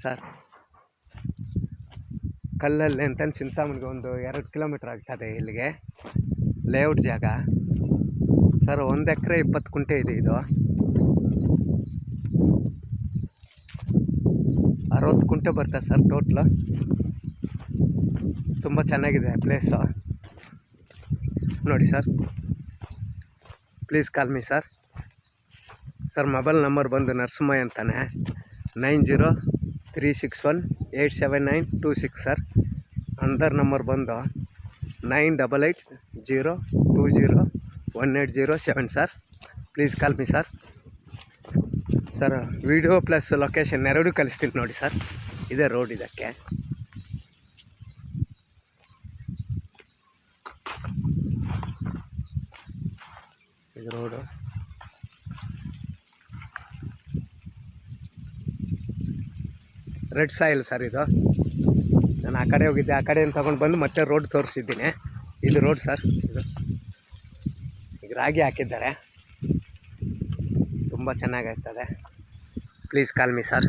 Sir. ಕಲ್ಲಲ್ಲಿ ಅಂತ ಚಿಂತಾಮಣಿಗೆ ಒಂದು 2 ಕಿಲೋಮೀಟ್ರ್ ಆಗ್ತದೆ ಇಲ್ಲಿಗೆ. ಲೇಔಟ್ ಜಾಗ ಸರ್. 1 ಎಕರೆ 20 ಕುಂಟೆ ಇದೆ ಇದು. 60 ಕುಂಟೆ ಬರ್ತದೆ ಸರ್ ಟೋಟ್ಲು. ತುಂಬ ಚೆನ್ನಾಗಿದೆ ಪ್ಲೇಸು ನೋಡಿ sir. Please call me sir. Sir mobile number ಬಂದು ನರಸಿಂಹಯ್ಯ ಅಂತಾನೆ. 9036187926 ಸರ್. ಅಂದರ್ ನಂಬರ್ ಬಂದು 9880201807 sir. Please call me sir. Sir video plus location ಎರಡೂ ಕಳಿಸ್ತೀನಿ ನೋಡಿ ಸರ್. ಇದೇ ರೋಡ್ ಇದಕ್ಕೆ. ಇದು ರೋಡು. ರೆಡ್ ಸಾಯಿಲ್ ಸರ್ ಇದು. ನಾನು ಆ ಕಡೆ ಹೋಗಿದ್ದೆ, ಆ ಕಡೆಯಿಂದ ತಗೊಂಡು ಬಂದು ಮತ್ತೆ ರೋಡ್ ತೋರಿಸಿದ್ದೀನಿ. ಇದು ರೋಡ್ ಸರ್. ಇದು ಈಗ ರಾಗಿ ಹಾಕಿದ್ದಾರೆ, ತುಂಬ ಚೆನ್ನಾಗಾಗ್ತದೆ. Please call me sir.